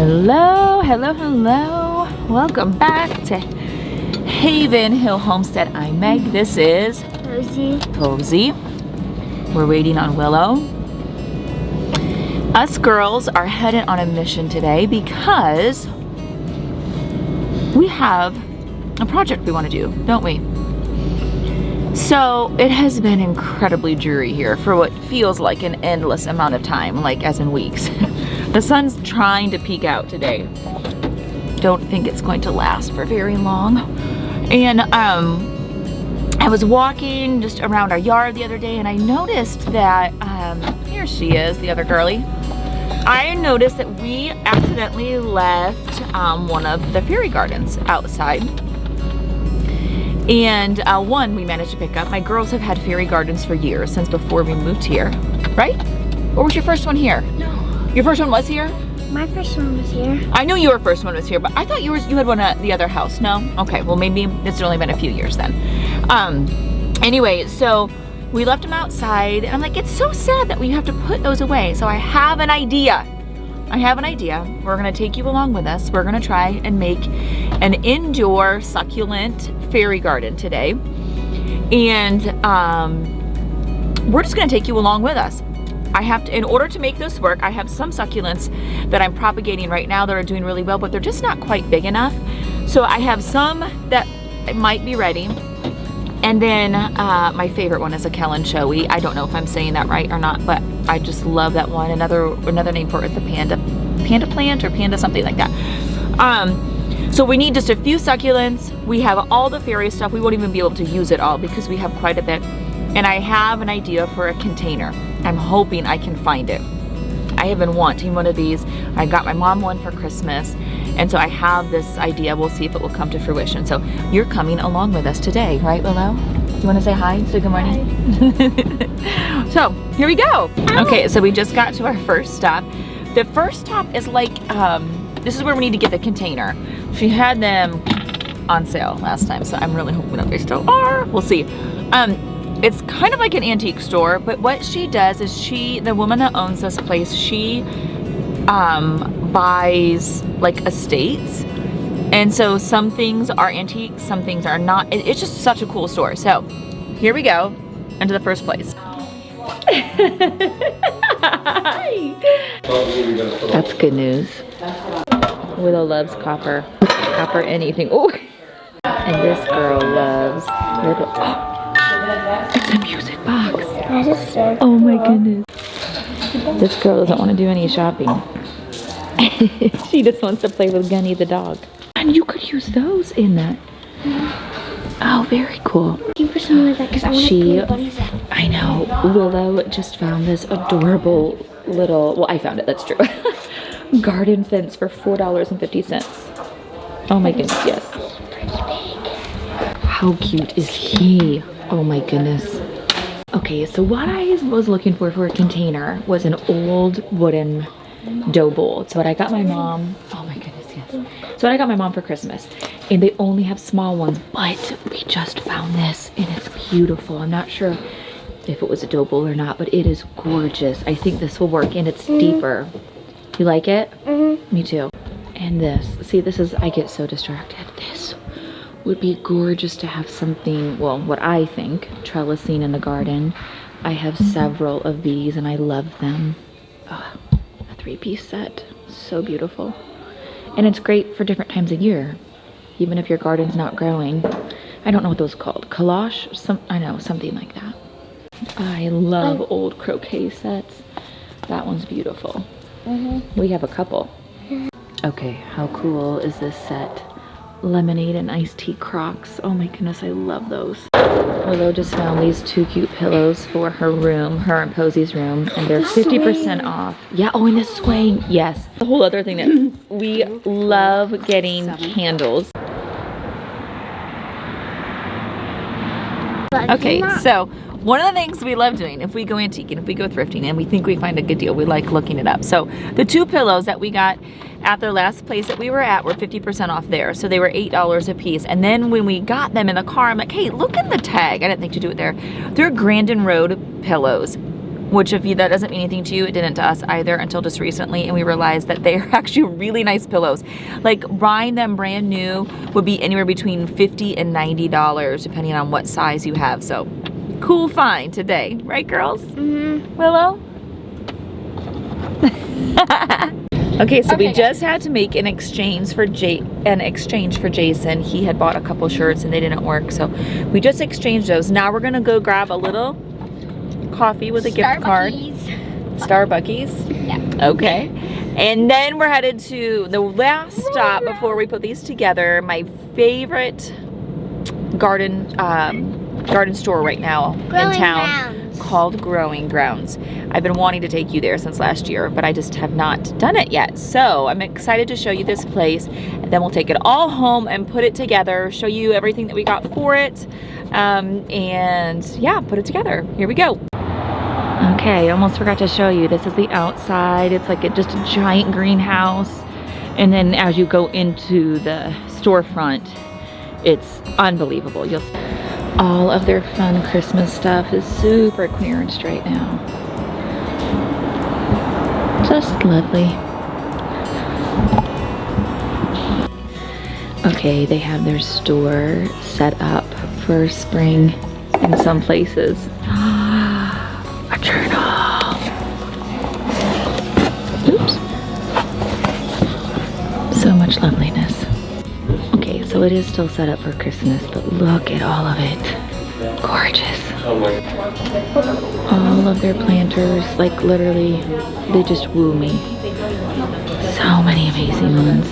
Hello, hello, hello. Welcome back to Haven Hill Homestead. I'm Meg. This is Posey. We're waiting on Willow. Us girls are headed on a mission today because we have a project we want to do, don't we? So it has been incredibly dreary here for what feels like an endless amount of time, like as in weeks. The sun's trying to peek out today. Don't think it's going to last for very long. And I was walking just around our yard the other day and I noticed that, here she is, the other girlie. I noticed that we accidentally left one of the fairy gardens outside. And one we managed to pick up. My girls have had fairy gardens for years, since before we moved here, right? Or was your first one here? No. Your first one was here? My first one was here. I knew your first one was here, but I thought you had one at the other house. No? Okay, well maybe it's only been a few years then. Anyway, so we left them outside and I'm like, it's so sad that we have to put those away. So I have an idea. We're gonna take you along with us. We're gonna try and make an indoor succulent fairy garden today. And we're just gonna take you along with us. In order to make this work, I have some succulents that I'm propagating right now that are doing really well, but they're just not quite big enough. So I have some that might be ready. And then my favorite one is a Kalamazoo. I don't know if I'm saying that right or not, but I just love that one. Another name for it is the panda plant or panda something like that. So we need just a few succulents. We have all the fairy stuff. We won't even be able to use it all because we have quite a bit. And I have an idea for a container. I'm hoping I can find it. I have been wanting one of these. I got my mom one for Christmas. And so I have this idea. We'll see if it will come to fruition. So you're coming along with us today, right, Willow? You want to say hi? Say good morning? So here we go. Okay, so we just got to our first stop. The first stop is like, this is where we need to get the container. She had them on sale last time, so I'm really hoping that they still are. We'll see. It's kind of like an antique store, but what she does is the woman that owns this place, she buys like estates. And so some things are antique, some things are not. It's just such a cool store. So here we go into the first place. That's good news. Willow loves copper. Copper anything. Oh, and this girl loves little. It's a music box. That is so cool. Oh my goodness. This girl doesn't want to do any shopping. She just wants to play with Gunny the dog. And you could use those in that. Oh, very cool. Looking for something like that because I want to play bunnies out. I know. Willow just found this adorable little, well, I found it, that's true. Garden fence for $4.50. Oh my goodness, yes. How cute is he? Oh my goodness. Okay, so what I was looking for a container was an old wooden dough bowl. So what I got my mom, oh my goodness, yes. So what I got my mom for Christmas, and they only have small ones, but we just found this and it's beautiful. I'm not sure if it was a dough bowl or not, but it is gorgeous. I think this will work and it's deeper. You like it? Mm-hmm. Me too. And this, see, this is, I get so distracted. This would be gorgeous to have something, well, what I think, trellising in the garden. I have several of these and I love them. Oh, a 3-piece set, so beautiful. And it's great for different times of year, even if your garden's not growing. I don't know what those are called, collage, I know, something like that. I love old croquet sets. That one's beautiful. We have a couple. Okay, how cool is this set? Lemonade and iced tea Crocs. Oh my goodness, I love those. Willow just found these 2 cute pillows for her room, her and Posey's room, and they're 50% off. Yeah, oh, and the swing, yes. The whole other thing that we love getting candles. Okay, so one of the things we love doing if we go antiquing, if we go thrifting and we think we find a good deal, we like looking it up. So the 2 pillows that we got at the last place that we were at were 50% off there. So they were $8 a piece. And then when we got them in the car, I'm like, hey, look at the tag. I didn't think to do it there. They're Grandin Road pillows. which if that doesn't mean anything to you, it didn't to us either until just recently, and we realized that they are actually really nice pillows. Like buying them brand new would be anywhere between $50 and $90 depending on what size you have. So cool find today, right girls? Mm-hmm. Willow? Okay, so we just had to make an exchange for Jason. He had bought a couple shirts and they didn't work, so we just exchanged those. Now we're gonna go grab a little coffee with a gift card. Starbucks. Yeah. Okay. And then we're headed to the last stop before we put these together. My favorite garden store right now in town. Called Growing Grounds. I've been wanting to take you there since last year, but I just have not done it yet. So I'm excited to show you this place, and then we'll take it all home and put it together, show you everything that we got for it, and yeah, put it together. Here we go. Okay, I almost forgot to show you. This is the outside. It's like just a giant greenhouse, and then as you go into the storefront, it's unbelievable. All of their fun Christmas stuff is super clearanced right now. Just lovely. Okay, they have their store set up for spring in some places. A journal. Oops. So much loveliness. Okay, so it is still set up for Christmas, but look at all of it. Gorgeous. All of their planters, like literally, they just woo me. So many amazing ones.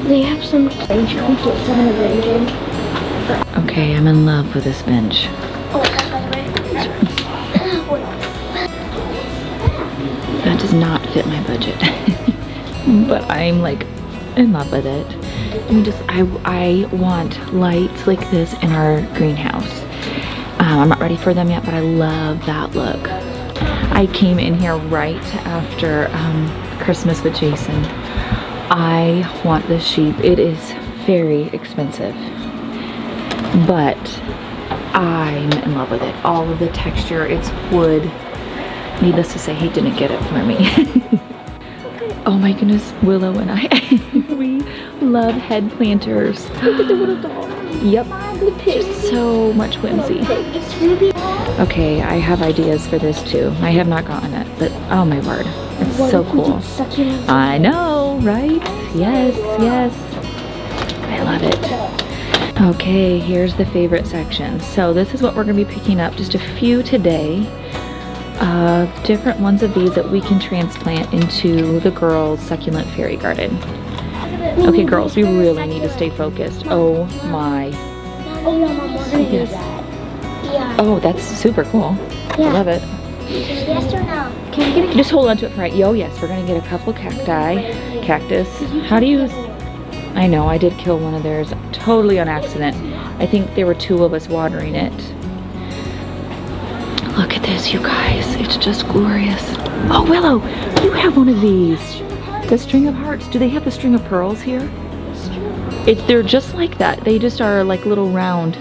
They have some bench. We get some of them. Okay, I'm in love with this bench. That does not fit my budget. But I'm like in love with it. I want lights like this in our greenhouse. I'm not ready for them yet, but I love that look. I came in here right after Christmas with Jason. I want this sheep. It is very expensive, but I'm in love with it. All of the texture, it's wood. Needless to say, he didn't get it for me. Oh my goodness, Willow and I, we love head planters. Look at the little dog. Yep, just so much whimsy. Okay, I have ideas for this too. I have not gotten it, but oh my word, it's so cool. I know, right? Yes, yes. I love it. Okay, here's the favorite section. So this is what we're gonna be picking up, just a few today. Different ones of these that we can transplant into the girls' succulent fairy garden. Okay, girls, we really need to stay focused. Oh my. Yes. Oh, that's super cool. I love it. Yes or no? Can we get just hold on to it for right. Oh yes, we're gonna get a couple cactus. How do you? I know I did kill one of theirs totally on accident. I think there were two of us watering it. Look at this, you guys. It's just glorious. Oh, Willow, you have one of these. The string of hearts. Do they have the string of pearls here? They're just like that. They just are like little round.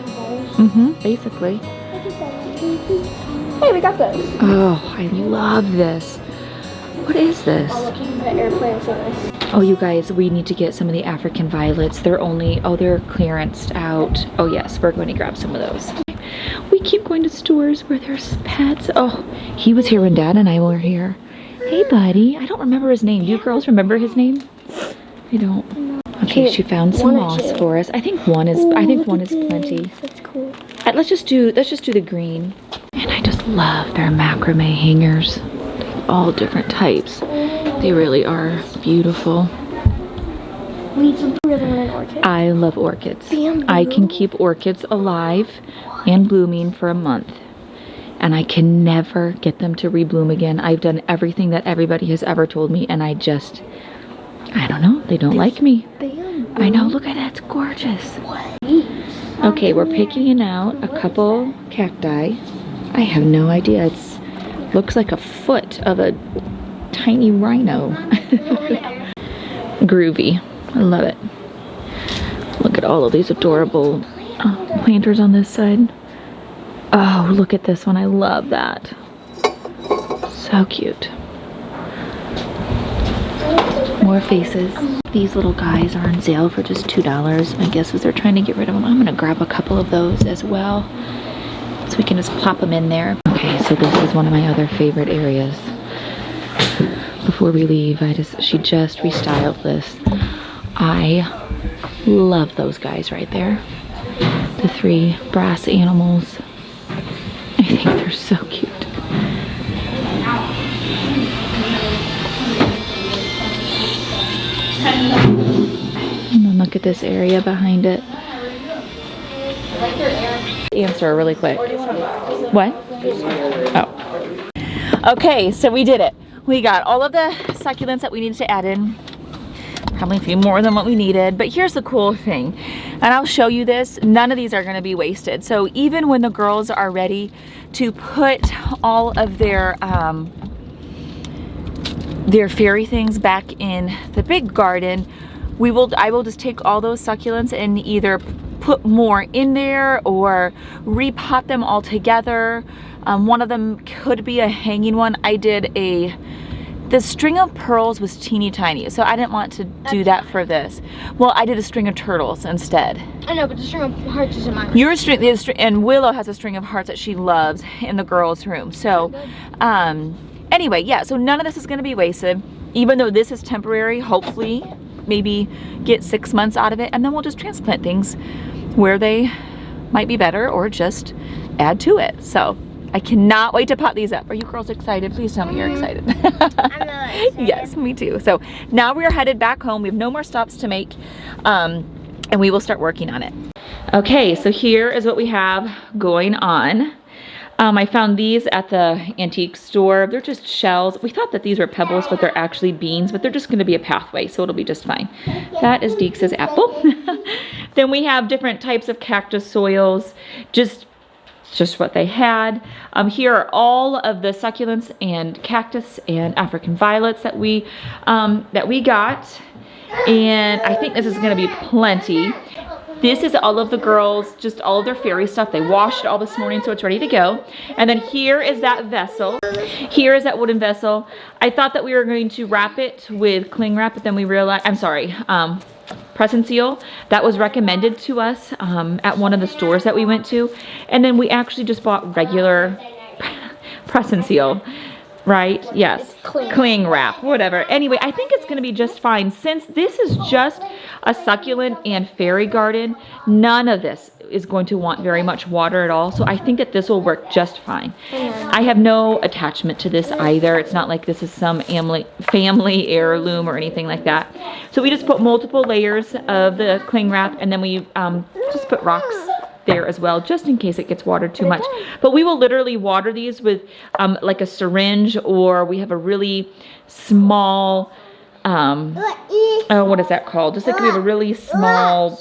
Basically. Hey, we got those. Oh, I love this. What is this? Oh, you guys, we need to get some of the African violets. They're clearanced out. Oh yes, we're going to grab some of those. We keep going to stores where there's pets. Oh, he was here when Dad and I were here. Hey, buddy. I don't remember his name. Do you girls remember his name? I don't. Okay, she found some moss for us. I think one is plenty. That's cool. Let's just do the green. And I just love their macrame hangers. All different types. They really are beautiful. We need some really want an orchid. I love orchids. I can keep orchids alive and blooming for a month. And I can never get them to rebloom again. I've done everything that everybody has ever told me, and I don't know. They don't like me. I know. Look at that. It's gorgeous. Okay, we're picking out a couple cacti. I have no idea. Looks like a foot of a tiny rhino. Groovy. I love it. Look at all of these adorable planters on this side. Oh, look at this one. I love that. So cute. More faces. These little guys are on sale for just $2. My guess is they're trying to get rid of them. I'm gonna grab a couple of those as well, so we can just plop them in there. Okay, so this is one of my other favorite areas. Before we leave, she just restyled this. I love those guys right there. The 3 brass animals. I think they're so cute. And then look at this area behind it. Answer really quick. What? Oh. Okay, so we did it. We got all of the succulents that we needed to add in. Probably a few more than what we needed, but here's the cool thing, and I'll show you this. None of these are going to be wasted. So even when the girls are ready to put all of their fairy things back in the big garden, I will just take all those succulents and either put more in there or repot them all together. One of them could be a hanging one. I did the string of pearls was teeny tiny, so I didn't want to do that for this. Well, I did a string of turtles instead. I know, but the string of hearts is in mine. Your string, and Willow has a string of hearts that she loves in the girls' room. So, anyway, yeah, so none of this is gonna be wasted, even though this is temporary. Hopefully, maybe get 6 months out of it, and then we'll just transplant things where they might be better or just add to it. So, I cannot wait to pot these up. Are you girls excited? Please tell me you're excited. I'm really excited. Yes, me too. So now we are headed back home. We have no more stops to make, and we will start working on it. Okay, so here is what we have going on. I found these at the antique store. They're just shells. We thought that these were pebbles, but they're actually beans, but they're just gonna be a pathway, so it'll be just fine. That is Deeks' apple. Then we have different types of cactus soils, just what they had. Here are all of the succulents and cactus and African violets that we got, and I think this is going to be plenty. This is all of the girls, just all of their fairy stuff. They washed it all this morning, so it's ready to go. And then here is that vessel. Here is that wooden vessel. I thought that we were going to wrap it with cling wrap, but then we realized, press and seal. That was recommended to us at one of the stores that we went to. And then we actually just bought regular press and seal, right? Yes, cling wrap, whatever. Anyway, I think it's gonna be just fine. Since this is just a succulent and fairy garden, none of this is going to want very much water at all. So I think that this will work just fine. I have no attachment to this either. It's not like this is some family heirloom or anything like that. So we just put multiple layers of the cling wrap, and then we just put rocks there as well, just in case it gets watered too much. But we will literally water these with like a syringe, or we have a really small, what is that called? Just like we have a really small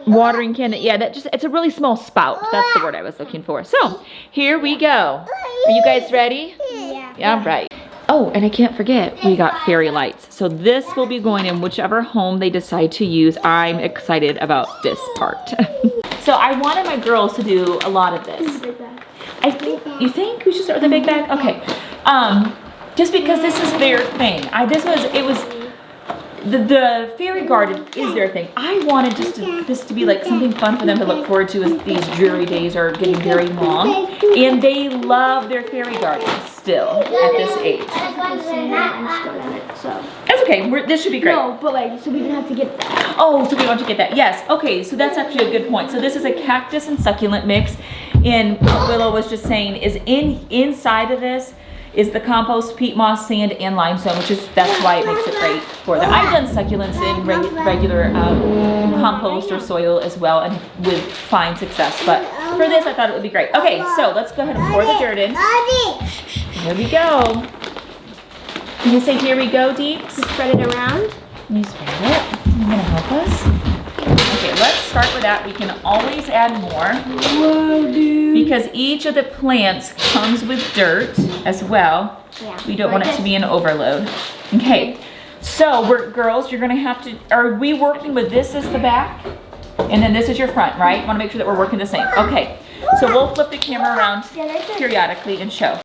watering can. Yeah, it's a really small spout. That's the word I was looking for. So here we go. Are you guys ready? Yeah. All right. Oh, and I can't forget, we got fairy lights. So this will be going in whichever home they decide to use. I'm excited about this part. So I wanted my girls to do a lot of this. You think we should start with the big bag? Okay. Just because this is their thing. The fairy garden is their thing. I wanted this to be like something fun for them to look forward to as these dreary days are getting very long. And they love their fairy gardens still at this age. That's okay. This should be great. No, but like, so we didn't have to get that. Oh, so we don't have to get that. Yes. Okay, so that's actually a good point. So this is a cactus and succulent mix. And what Willow was just saying is inside of this is the compost, peat moss, sand, and limestone, that's why it makes it great for them. I've done succulents in regular compost or soil as well, and with fine success. But for this, I thought it would be great. Okay, so let's go ahead and pour the dirt in. Here we go. Can you say, here we go, Deeks? Spread it around. Can you spread it? Are you gonna help us? Okay, let's start with that. We can always add more. Whoa, dude. Because each of the plants comes with dirt as well. Yeah. We don't want it to be an overload. Okay, so girls, you're gonna have to, are we working with this as the back? And then this is your front, right? Want to make sure that we're working the same. Okay, so we'll flip the camera around periodically and show.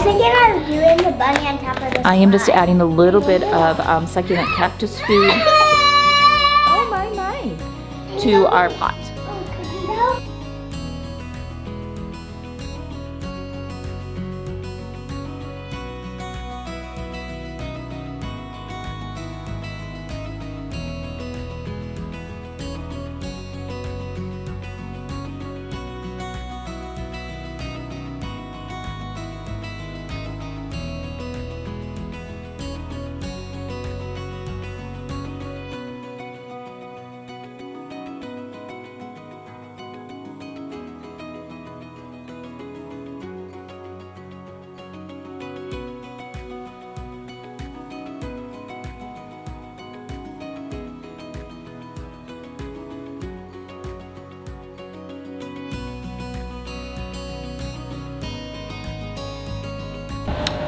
Thinking of doing the bunny on top of the I am just slide. adding a little bit of succulent cactus food. Oh my. To our pot.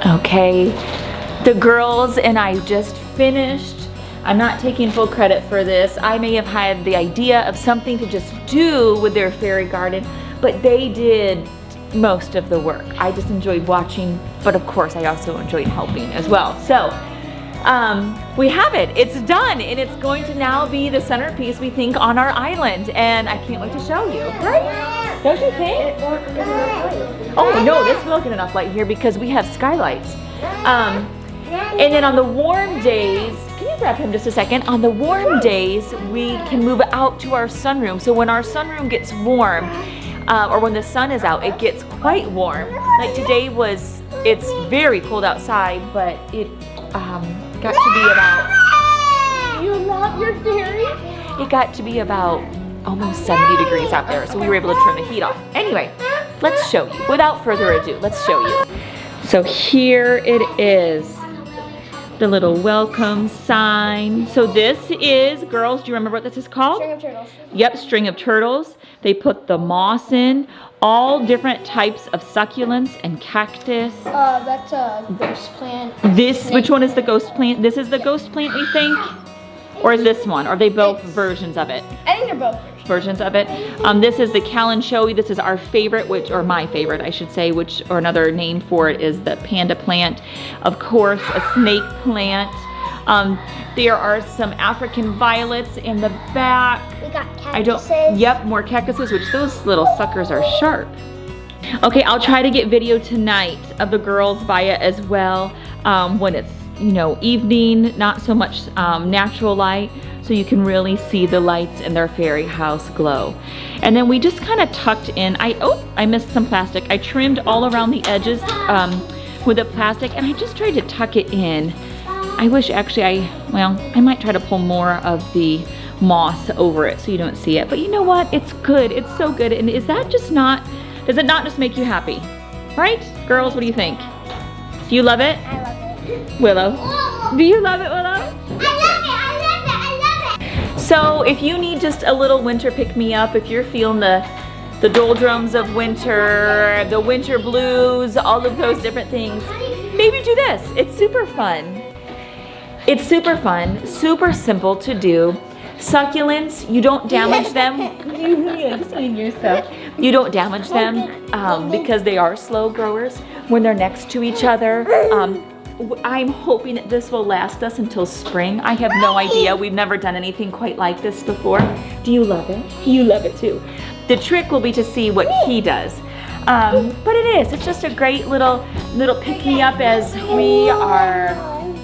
Okay, the girls and I just finished. I'm not taking full credit for this. I may have had the idea of something to just do with their fairy garden, but they did most of the work. I just enjoyed watching, but of course I also enjoyed helping as well. So we have it, it's done, and it's going to now be the centerpiece, we think, on our island, and I can't wait to show you, right? Don't you think? Oh no, this will get enough light here because we have skylights. And then on the warm days, can you grab him just a second? On the warm days, we can move out to our sunroom. So when our sunroom gets warm, or when the sun is out, it gets quite warm. Like today it's very cold outside, but it got to be about, you love your fairy? It got to be about almost 70 degrees out there, so we were able to turn the heat off. Anyway, let's show you. Without further ado, let's show you. So here it is, the little welcome sign. So this is, girls, do you remember what this is called? String of turtles. Yep, string of turtles. They put the moss in, all different types of succulents and cactus. That's a ghost plant. This, which one is the ghost plant? This is the ghost plant, we think? Or is this one? Are they both versions of it? I think they're both versions of it. This is the Kalamazoo. This is our favorite, or my favorite, I should say, or another name for it is the panda plant. Of course, a snake plant. There are some African violets in the back. We got cactuses. Yep, more cactuses, which those little suckers are sharp. Okay, I'll try to get video tonight of the girls via as well when it's, evening, not so much natural light, so you can really see the lights in their fairy house glow. And then we just kind of tucked in, I missed some plastic. I trimmed all around the edges with the plastic, and I just tried to tuck it in. I wish actually I might try to pull more of the moss over it so you don't see it. But you know what? It's good. It's so good. And does it not just make you happy? Right? Girls, what do you think? Do you love it? I love it. Willow? Do you love it, Willow? I love it. I love it. I love it. So if you need just a little winter pick-me-up, if you're feeling the doldrums of winter, the winter blues, all of those different things, maybe do this. It's super fun. It's super fun, super simple to do. Succulents, you don't damage them. You don't damage them because they are slow growers when they're next to each other. I'm hoping that this will last us until spring. I have no idea. We've never done anything quite like this before. Do you love it? You love it too. The trick will be to see what he does. But it's just a great little pick-me-up as we are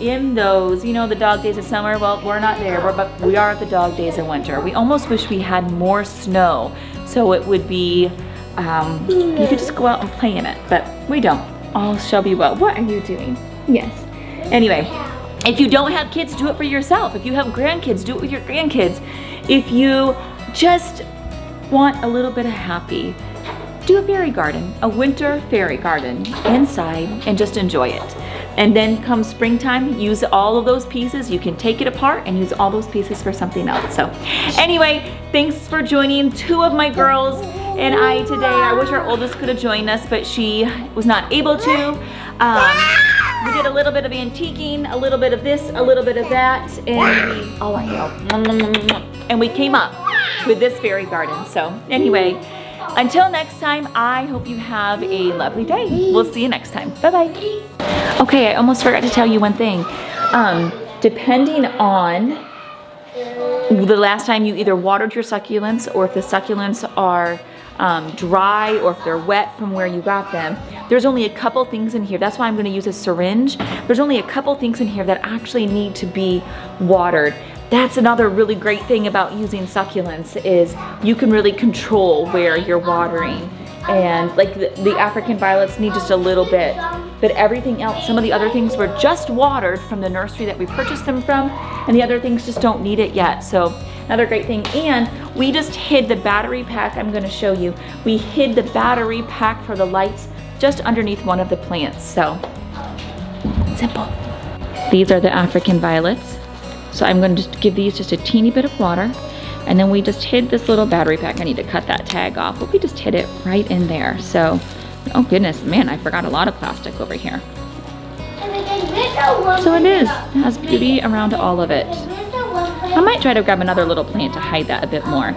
in those, you know, the dog days of summer. Well, we're not there, but we are at the dog days of winter. We almost wish we had more snow, so it would be, you could just go out and play in it, but we don't. All shall be well. What are you doing? Yes. Anyway, if you don't have kids, do it for yourself. If you have grandkids, do it with your grandkids. If you just want a little bit of happy, do a fairy garden, a winter fairy garden inside, and just enjoy it. And then come springtime, use all of those pieces. You can take it apart and use all those pieces for something else. So anyway, thanks for joining 2 of my girls and I today. I wish our oldest could have joined us, but she was not able to. We did a little bit of antiquing, a little bit of this, a little bit of that, and we came up with this fairy garden. So anyway, until next time, I hope you have a lovely day. We'll see you next time. Bye-bye. Okay, I almost forgot to tell you one thing. Depending on the last time you either watered your succulents, or if the succulents are dry, or if they're wet from where you got them, there's only a couple things in here. That's why I'm going to use a syringe. There's only a couple things in here that actually need to be watered. That's another really great thing about using succulents, is you can really control where you're watering. And like the African violets need just a little bit, but everything else, some of the other things were just watered from the nursery that we purchased them from, and the other things just don't need it yet. So another great thing. And we just hid the battery pack. I'm going to show you. We hid the battery pack for the lights just underneath one of the plants. So simple. These are the African violets. So I'm going to just give these just a teeny bit of water. And then we just hid this little battery pack. I need to cut that tag off, but we just hid it right in there. So, oh goodness, man, I forgot a lot of plastic over here. So it has beauty around all of it. I might try to grab another little plant to hide that a bit more.